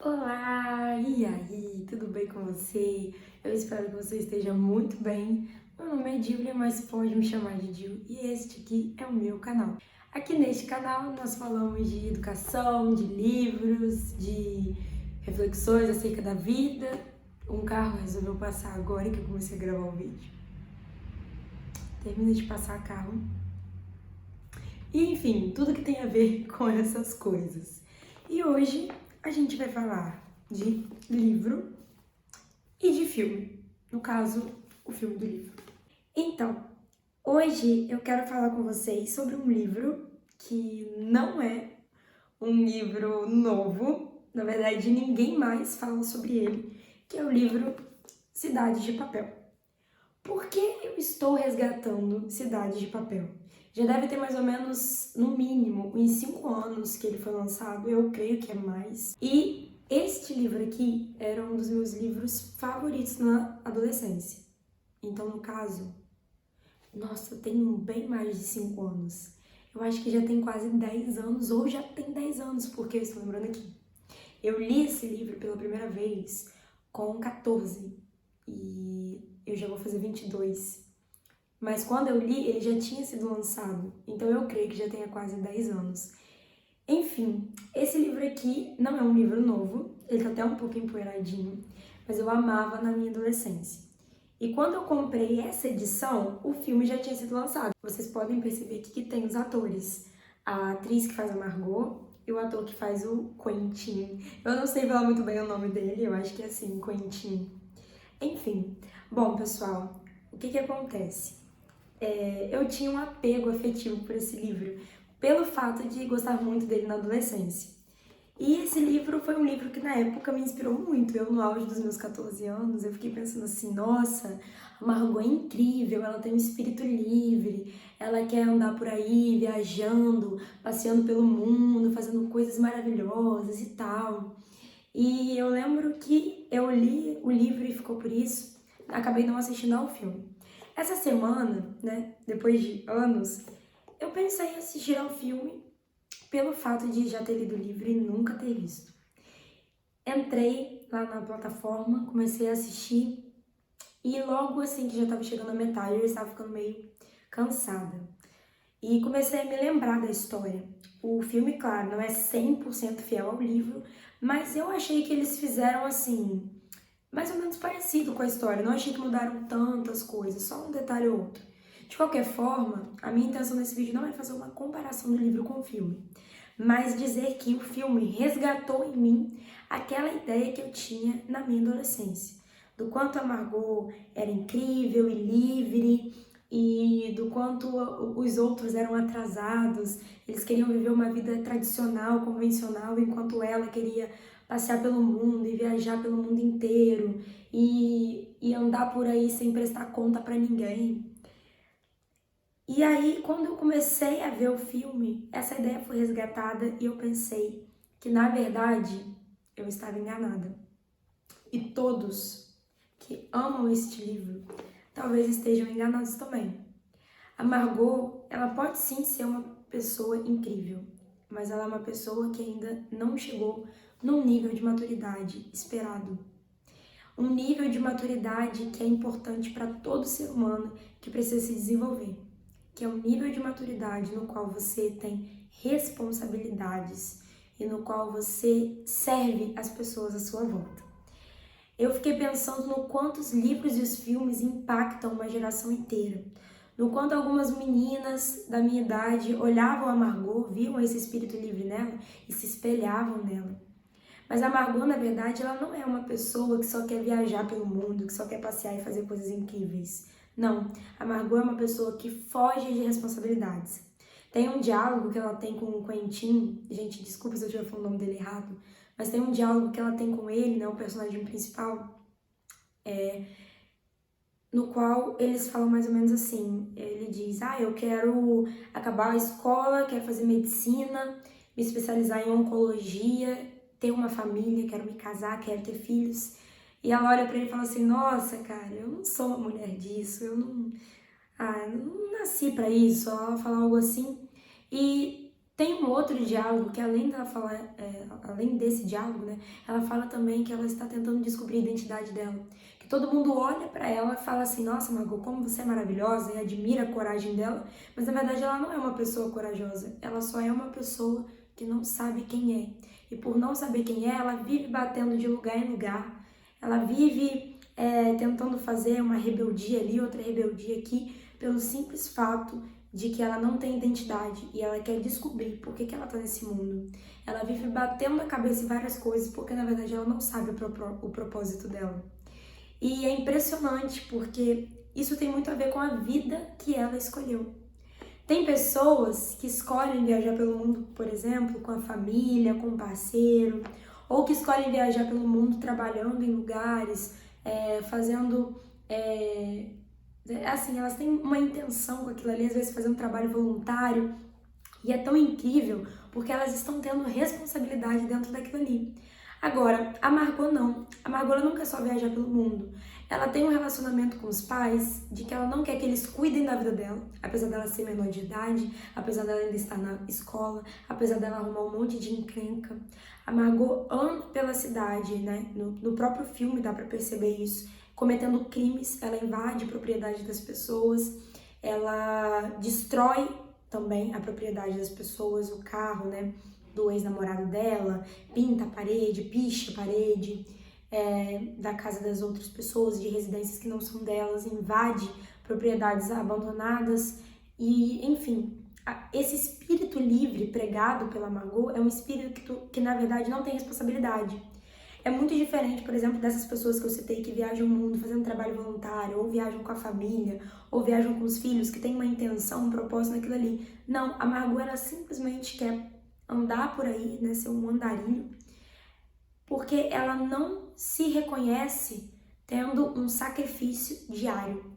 Olá, e aí, tudo bem com você? Eu espero que você esteja muito bem. Meu nome é Julia, mas pode me chamar de Gil, e este aqui é o meu canal. Aqui neste canal nós falamos de educação, de livros, de reflexões acerca da vida. Um carro resolveu passar agora que eu comecei a gravar o vídeo. Termina de passar carro. E enfim, tudo que tem a ver com essas coisas. E hoje a gente vai falar de livro e de filme. No caso, o filme do livro. Então, hoje eu quero falar com vocês sobre um livro que não é um livro novo. Na verdade, ninguém mais fala sobre ele, que é o livro Cidade de Papel. Por que eu estou resgatando Cidade de Papel? Já deve ter mais ou menos, no mínimo, uns 5 anos que ele foi lançado, eu creio que é mais. E este livro aqui era um dos meus livros favoritos na adolescência. Então, no caso, nossa, tem bem mais de 5 anos. Eu acho que já tem quase 10 anos, ou já tem 10 anos, porque eu estou lembrando aqui. Eu li esse livro pela primeira vez com 14 e eu já vou fazer 22. Mas quando eu li, ele já tinha sido lançado, então eu creio que já tenha quase 10 anos. Enfim, esse livro aqui não é um livro novo, ele tá até um pouco empoeiradinho, mas eu amava na minha adolescência. E quando eu comprei essa edição, o filme já tinha sido lançado. Vocês podem perceber aqui que tem os atores. A atriz que faz a Margot e o ator que faz o Quentin. Eu não sei falar muito bem o nome dele, eu acho que é assim, Quentin. Enfim, bom pessoal, o que acontece? Eu tinha um apego afetivo por esse livro, pelo fato de gostar muito dele na adolescência. E esse livro foi um livro que na época me inspirou muito. Eu, no auge dos meus 14 anos, eu fiquei pensando assim, nossa, a Margot é incrível, ela tem um espírito livre, ela quer andar por aí, viajando, passeando pelo mundo, fazendo coisas maravilhosas e tal. E eu lembro que eu li o livro e ficou por isso, acabei não assistindo ao filme. Essa semana, né, depois de anos, eu pensei em assistir ao filme pelo fato de já ter lido o livro e nunca ter visto. Entrei lá na plataforma, comecei a assistir e logo assim que já estava chegando a metade, eu estava ficando meio cansada. E comecei a me lembrar da história. O filme, claro, não é 100% fiel ao livro, mas eu achei que eles fizeram assim, mais ou menos parecido com a história. Não achei que mudaram tantas coisas, só um detalhe ou outro. De qualquer forma, a minha intenção nesse vídeo não é fazer uma comparação do livro com o filme, mas dizer que o filme resgatou em mim aquela ideia que eu tinha na minha adolescência, do quanto a Margot era incrível e livre e do quanto os outros eram atrasados, eles queriam viver uma vida tradicional, convencional, enquanto ela queria passear pelo mundo e viajar pelo mundo inteiro e andar por aí sem prestar conta para ninguém. E aí, quando eu comecei a ver o filme, essa ideia foi resgatada e eu pensei que, na verdade, eu estava enganada. E todos que amam este livro talvez estejam enganados também. A Margot, ela pode sim ser uma pessoa incrível, mas ela é uma pessoa que ainda não chegou num nível de maturidade esperado. Um nível de maturidade que é importante para todo ser humano que precisa se desenvolver, que é um nível de maturidade no qual você tem responsabilidades e no qual você serve as pessoas à sua volta. Eu fiquei pensando no quanto os livros e os filmes impactam uma geração inteira, no quanto algumas meninas da minha idade olhavam a Margot, viam esse espírito livre nela e se espelhavam nela. Mas a Margot, na verdade, ela não é uma pessoa que só quer viajar pelo mundo, que só quer passear e fazer coisas incríveis. Não, a Margot é uma pessoa que foge de responsabilidades. Tem um diálogo que ela tem com o Quentin, gente, desculpa se eu estiver falando o nome dele errado, mas tem um diálogo que ela tem com ele, né, o personagem principal, no qual eles falam mais ou menos assim, ele diz, eu quero acabar a escola, quero fazer medicina, me especializar em oncologia, ter uma família, quero me casar, quero ter filhos. E ela olha pra ele e fala assim, nossa, cara, eu não sou uma mulher disso, eu não nasci pra isso. Ela fala algo assim. E Tem um outro diálogo que além dela falar, além desse diálogo, né, ela fala também que ela está tentando descobrir a identidade dela. Que todo mundo olha pra ela e fala assim, nossa, Margot, como você é maravilhosa, e admira a coragem dela, mas na verdade ela não é uma pessoa corajosa, ela só é uma pessoa que não sabe quem é. E por não saber quem é, ela vive batendo de lugar em lugar, ela vive tentando fazer uma rebeldia ali, outra rebeldia aqui, pelo simples fato de que ela não tem identidade e ela quer descobrir por que ela tá nesse mundo. Ela vive batendo a cabeça em várias coisas porque na verdade ela não sabe o propósito dela. E é impressionante porque isso tem muito a ver com a vida que ela escolheu. Tem pessoas que escolhem viajar pelo mundo, por exemplo, com a família, com o parceiro, ou que escolhem viajar pelo mundo trabalhando em lugares, fazendo assim, elas têm uma intenção com aquilo ali, às vezes fazendo um trabalho voluntário, e é tão incrível porque elas estão tendo responsabilidade dentro daquilo ali. Agora, a Margot não. A Margot ela não quer só viajar pelo mundo. Ela tem um relacionamento com os pais de que ela não quer que eles cuidem da vida dela, apesar dela ser menor de idade, apesar dela ainda estar na escola, apesar dela arrumar um monte de encrenca. A Margot anda pela cidade, né? No próprio filme dá pra perceber isso, cometendo crimes, ela invade a propriedade das pessoas, ela destrói também a propriedade das pessoas, o carro, né, do ex-namorado dela, pinta a parede, picha a parede da casa das outras pessoas, de residências que não são delas, invade propriedades abandonadas e, enfim, esse espírito livre pregado pela Margot é um espírito que na verdade não tem responsabilidade. É muito diferente, por exemplo, dessas pessoas que eu citei que viajam o mundo fazendo trabalho voluntário, ou viajam com a família, ou viajam com os filhos, que tem uma intenção, um propósito naquilo ali. Não, a Margot, ela simplesmente quer andar por aí, né, ser um andarilho, porque ela não se reconhece tendo um sacrifício diário.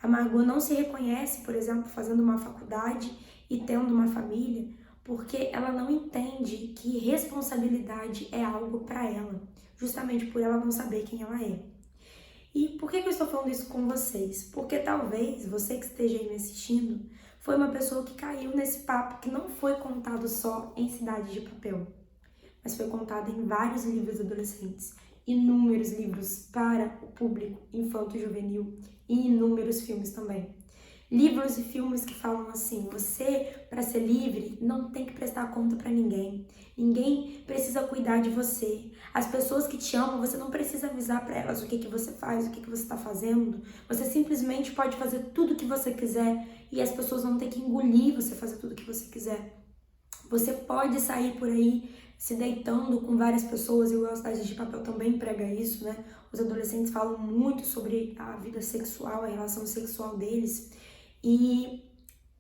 A Margot não se reconhece, por exemplo, fazendo uma faculdade e tendo uma família, porque ela não entende que responsabilidade é algo para ela, justamente por ela não saber quem ela é. E por que eu estou falando isso com vocês? Porque talvez você que esteja aí me assistindo foi uma pessoa que caiu nesse papo que não foi contado só em Cidade de Papel, mas foi contado em vários livros adolescentes, inúmeros livros para o público infanto-juvenil e inúmeros filmes também. Livros e filmes que falam assim, você, para ser livre, não tem que prestar conta para ninguém. Ninguém precisa cuidar de você. As pessoas que te amam, você não precisa avisar para elas o que você faz, o que você está fazendo. Você simplesmente pode fazer tudo o que você quiser e as pessoas vão ter que engolir você fazer tudo o que você quiser. Você pode sair por aí se deitando com várias pessoas, e o Cidade de Papel também prega isso, né? Os adolescentes falam muito sobre a vida sexual, a relação sexual deles. E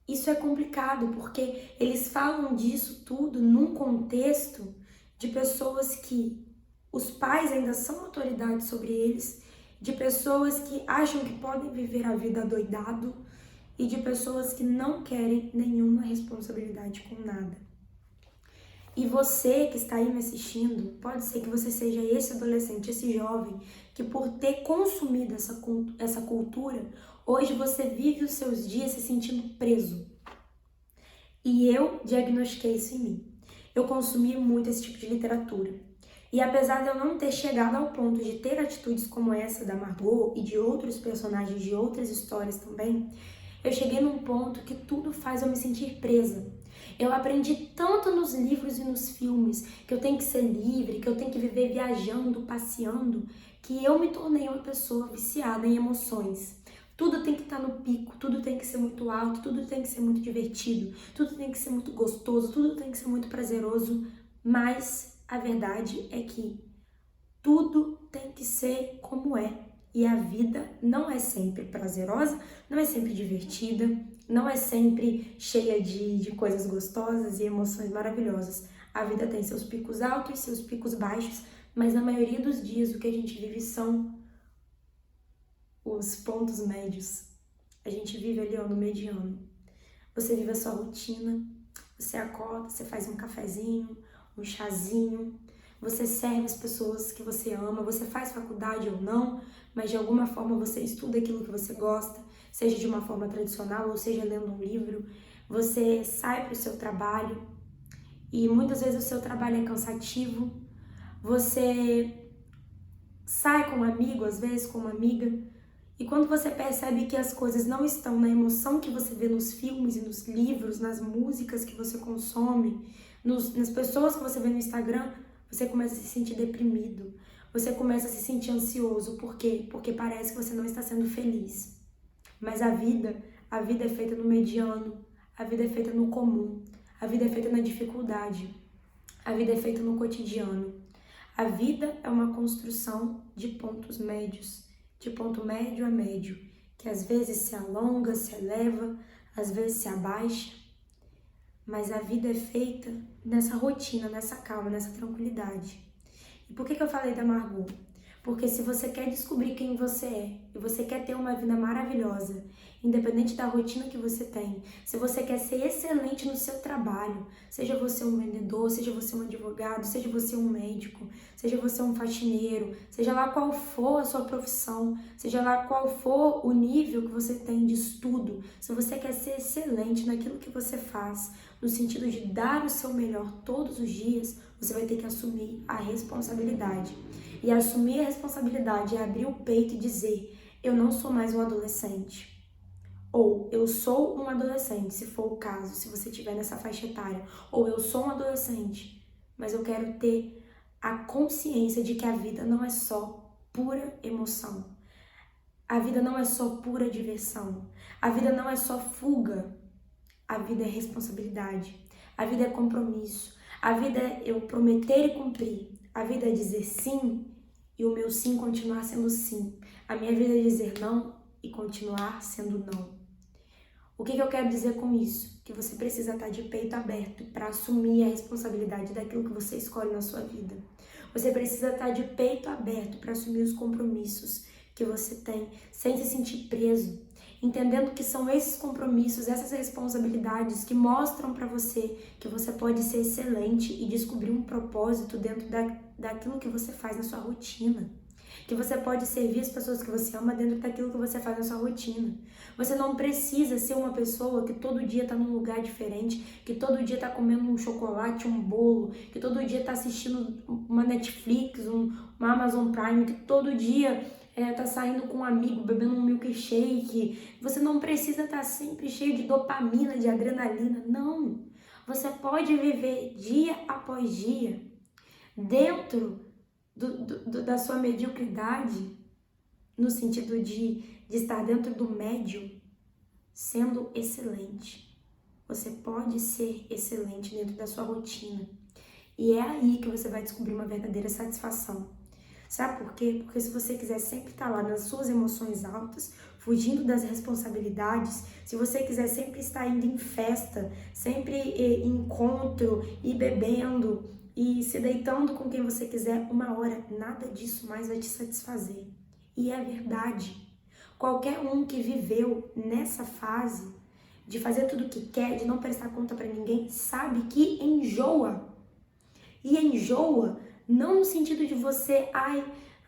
isso é complicado, porque eles falam disso tudo num contexto de pessoas que os pais ainda são autoridade sobre eles, de pessoas que acham que podem viver a vida adoidado e de pessoas que não querem nenhuma responsabilidade com nada. E você que está aí me assistindo, pode ser que você seja esse adolescente, esse jovem, que por ter consumido essa cultura, hoje você vive os seus dias se sentindo preso. E eu diagnostiquei isso em mim. Eu consumi muito esse tipo de literatura. E apesar de eu não ter chegado ao ponto de ter atitudes como essa da Margot e de outros personagens de outras histórias também, eu cheguei num ponto que tudo faz eu me sentir presa. Eu aprendi tanto nos livros e nos filmes que eu tenho que ser livre, que eu tenho que viver viajando, passeando, que eu me tornei uma pessoa viciada em emoções. Tudo tem que estar no pico, tudo tem que ser muito alto, tudo tem que ser muito divertido, tudo tem que ser muito gostoso, tudo tem que ser muito prazeroso, mas a verdade é que tudo tem que ser como é. E a vida não é sempre prazerosa, não é sempre divertida, não é sempre cheia de coisas gostosas e emoções maravilhosas. A vida tem seus picos altos e seus picos baixos, mas na maioria dos dias o que a gente vive são os pontos médios. A gente vive ali no mediano. Você vive a sua rotina, você acorda, você faz um cafezinho, um chazinho, você serve as pessoas que você ama, você faz faculdade ou não, mas de alguma forma você estuda aquilo que você gosta, seja de uma forma tradicional ou seja lendo um livro, você sai para o seu trabalho e muitas vezes o seu trabalho é cansativo, você sai com um amigo, às vezes com uma amiga, e quando você percebe que as coisas não estão na emoção que você vê nos filmes e nos livros, nas músicas que você consome, nas pessoas que você vê no Instagram, você começa a se sentir deprimido, você começa a se sentir ansioso. Por quê? Porque parece que você não está sendo feliz. Mas a vida é feita no mediano, a vida é feita no comum, a vida é feita na dificuldade, a vida é feita no cotidiano. A vida é uma construção de pontos médios, de ponto médio a médio, que às vezes se alonga, se eleva, às vezes se abaixa, mas a vida é feita nessa rotina, nessa calma, nessa tranquilidade. E por que eu falei da Margot? Porque se você quer descobrir quem você é e você quer ter uma vida maravilhosa, independente da rotina que você tem, se você quer ser excelente no seu trabalho, seja você um vendedor, seja você um advogado, seja você um médico, seja você um faxineiro, seja lá qual for a sua profissão, seja lá qual for o nível que você tem de estudo, se você quer ser excelente naquilo que você faz, no sentido de dar o seu melhor todos os dias, você vai ter que assumir a responsabilidade. E assumir a responsabilidade é abrir o peito e dizer: eu não sou mais um adolescente. Ou eu sou um adolescente, se for o caso, se você estiver nessa faixa etária. Ou eu sou um adolescente, mas eu quero ter a consciência de que a vida não é só pura emoção. A vida não é só pura diversão. A vida não é só fuga. A vida é responsabilidade. A vida é compromisso. A vida é eu prometer e cumprir. A vida é dizer sim e o meu sim continuar sendo sim. A minha vida é dizer não e continuar sendo não. O que eu quero dizer com isso? Que você precisa estar de peito aberto para assumir a responsabilidade daquilo que você escolhe na sua vida. Você precisa estar de peito aberto para assumir os compromissos que você tem, sem se sentir preso. Entendendo que são esses compromissos, essas responsabilidades que mostram para você que você pode ser excelente e descobrir um propósito dentro daquilo que você faz na sua rotina. Que você pode servir as pessoas que você ama dentro daquilo que você faz na sua rotina. Você não precisa ser uma pessoa que todo dia tá num lugar diferente, que todo dia tá comendo um chocolate, um bolo, que todo dia tá assistindo uma Netflix, uma Amazon Prime, que todo dia tá saindo com um amigo, bebendo um milkshake. Você não precisa estar sempre cheio de dopamina, de adrenalina. Não! Você pode viver dia após dia dentro da sua mediocridade, no sentido de estar dentro do médio, sendo excelente. Você pode ser excelente dentro da sua rotina. E é aí que você vai descobrir uma verdadeira satisfação. Sabe por quê? Porque se você quiser sempre estar lá nas suas emoções altas, fugindo das responsabilidades, se você quiser sempre estar indo em festa, sempre em encontro e bebendo e se deitando com quem você quiser, uma hora nada disso mais vai te satisfazer. E é verdade. Qualquer um que viveu nessa fase de fazer tudo o que quer, de não prestar conta para ninguém, sabe que enjoa. E enjoa não no sentido de você,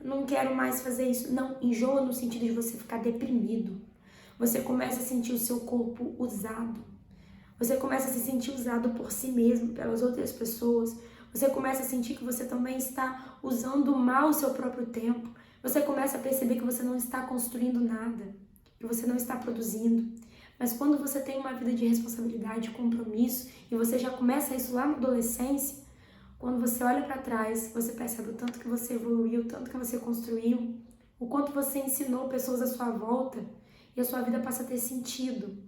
não quero mais fazer isso. Não, enjoa no sentido de você ficar deprimido. Você começa a sentir o seu corpo usado. Você começa a se sentir usado por si mesmo, pelas outras pessoas. Você começa a sentir que você também está usando mal o seu próprio tempo. Você começa a perceber que você não está construindo nada, que você não está produzindo. Mas quando você tem uma vida de responsabilidade, de compromisso, e você já começa isso lá na adolescência, quando você olha para trás, você percebe o tanto que você evoluiu, o tanto que você construiu, o quanto você ensinou pessoas à sua volta, e a sua vida passa a ter sentido.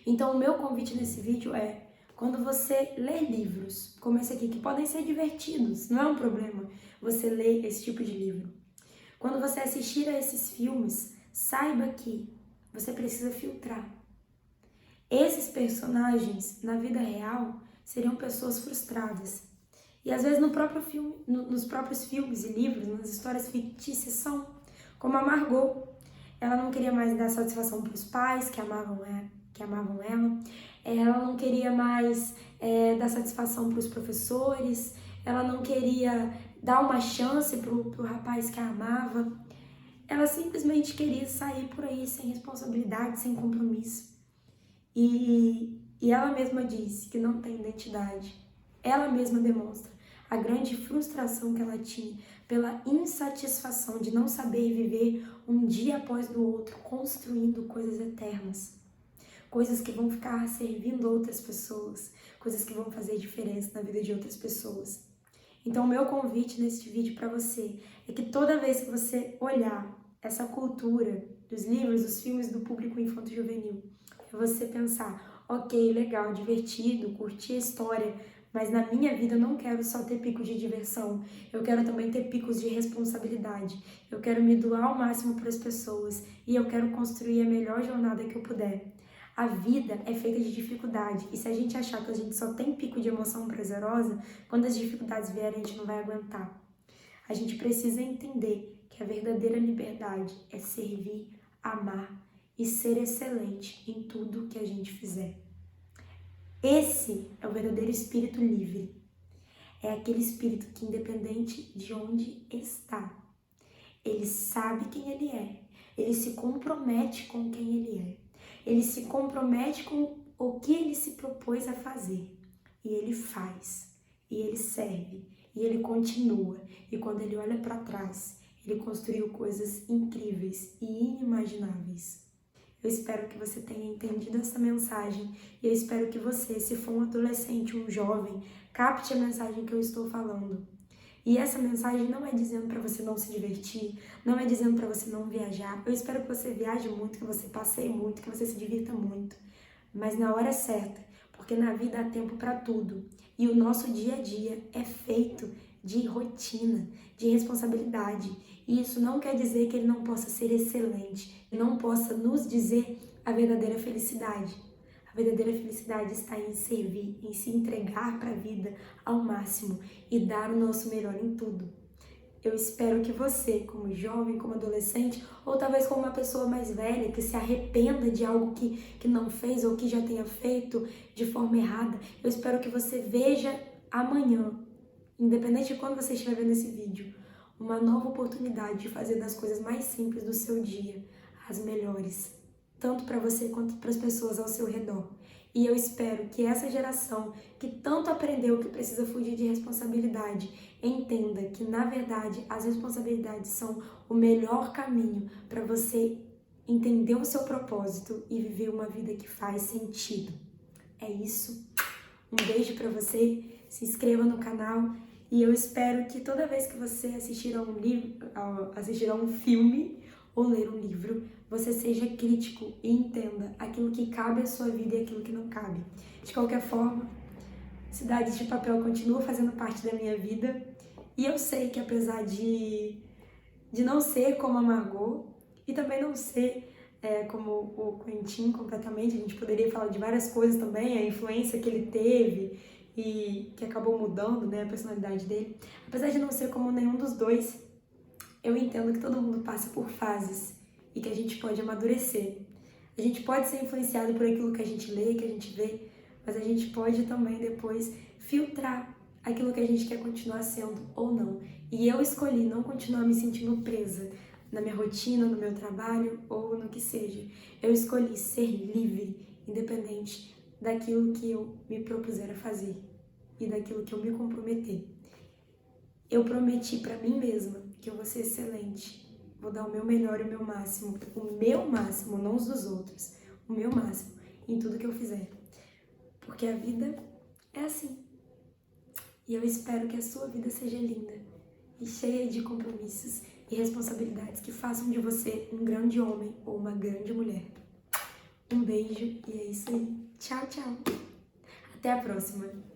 Então, o meu convite nesse vídeo é: quando você lê livros, como esse aqui, que podem ser divertidos, não é um problema você ler esse tipo de livro. Quando você assistir a esses filmes, saiba que você precisa filtrar. Esses personagens, na vida real, seriam pessoas frustradas. E às vezes no próprio filme, nos próprios filmes e livros, nas histórias fictícias são, como a Margot. Ela não queria mais dar satisfação para os pais que amavam ela. Ela não queria mais dar satisfação para os professores. Ela não queria dar uma chance pro rapaz que a amava. Ela simplesmente queria sair por aí sem responsabilidade, sem compromisso. E ela mesma disse que não tem identidade. ela mesma demonstra a grande frustração que ela tinha pela insatisfação de não saber viver um dia após do outro, construindo coisas eternas. Coisas que vão ficar servindo outras pessoas, coisas que vão fazer diferença na vida de outras pessoas. Então, o meu convite neste vídeo para você é que toda vez que você olhar essa cultura dos livros, dos filmes do público infanto-juvenil, é você pensar, ok, legal, divertido, curti a história, mas na minha vida eu não quero só ter picos de diversão, eu quero também ter picos de responsabilidade. Eu quero me doar ao máximo para as pessoas e eu quero construir a melhor jornada que eu puder. A vida é feita de dificuldade e se a gente achar que a gente só tem pico de emoção prazerosa, quando as dificuldades vierem a gente não vai aguentar. A gente precisa entender que a verdadeira liberdade é servir, amar e ser excelente em tudo que a gente fizer. Esse é o verdadeiro espírito livre. É aquele espírito que, independente de onde está, ele sabe quem ele é, ele se compromete com quem ele é, ele se compromete com o que ele se propôs a fazer, e ele faz, e ele serve, e ele continua, e quando ele olha para trás, ele construiu coisas incríveis e inimagináveis. Eu espero que você tenha entendido essa mensagem e eu espero que você, se for um adolescente, um jovem, capte a mensagem que eu estou falando. E essa mensagem não é dizendo para você não se divertir, não é dizendo para você não viajar. Eu espero que você viaje muito, que você passeie muito, que você se divirta muito. Mas na hora certa, porque na vida há tempo para tudo. E o nosso dia a dia é feito de rotina, de responsabilidade. E isso não quer dizer que ele não possa ser excelente, não possa nos dizer a verdadeira felicidade. A verdadeira felicidade está em servir, em se entregar para a vida ao máximo e dar o nosso melhor em tudo. Eu espero que você, como jovem, como adolescente, ou talvez como uma pessoa mais velha que se arrependa de algo que não fez ou que já tenha feito de forma errada, eu espero que você veja amanhã, independente de quando você estiver vendo esse vídeo, uma nova oportunidade de fazer das coisas mais simples do seu dia as melhores, tanto para você quanto para as pessoas ao seu redor. E eu espero que essa geração que tanto aprendeu que precisa fugir de responsabilidade, entenda que, na verdade, as responsabilidades são o melhor caminho para você entender o seu propósito e viver uma vida que faz sentido. É isso. Um beijo para você, se inscreva no canal e eu espero que toda vez que você assistir a um filme ou ler um livro, você seja crítico e entenda aquilo que cabe à sua vida e aquilo que não cabe. De qualquer forma, Cidades de Papel continua fazendo parte da minha vida e eu sei que apesar de não ser como a Margot e também não ser como o Quentin completamente, a gente poderia falar de várias coisas também, a influência que ele teve e que acabou mudando, né, a personalidade dele. Apesar de não ser como nenhum dos dois, eu entendo que todo mundo passa por fases e que a gente pode amadurecer. A gente pode ser influenciado por aquilo que a gente lê, que a gente vê, mas a gente pode também depois filtrar aquilo que a gente quer continuar sendo ou não. E eu escolhi não continuar me sentindo presa na minha rotina, no meu trabalho ou no que seja. Eu escolhi ser livre, independente daquilo que eu me propuser a fazer e daquilo que eu me comprometer. Eu prometi para mim mesma que eu vou ser excelente, vou dar o meu melhor e o meu máximo, não os dos outros, o meu máximo em tudo que eu fizer. Porque a vida é assim. E eu espero que a sua vida seja linda e cheia de compromissos e responsabilidades que façam de você um grande homem ou uma grande mulher. Um beijo e é isso aí. Tchau, tchau. Até a próxima.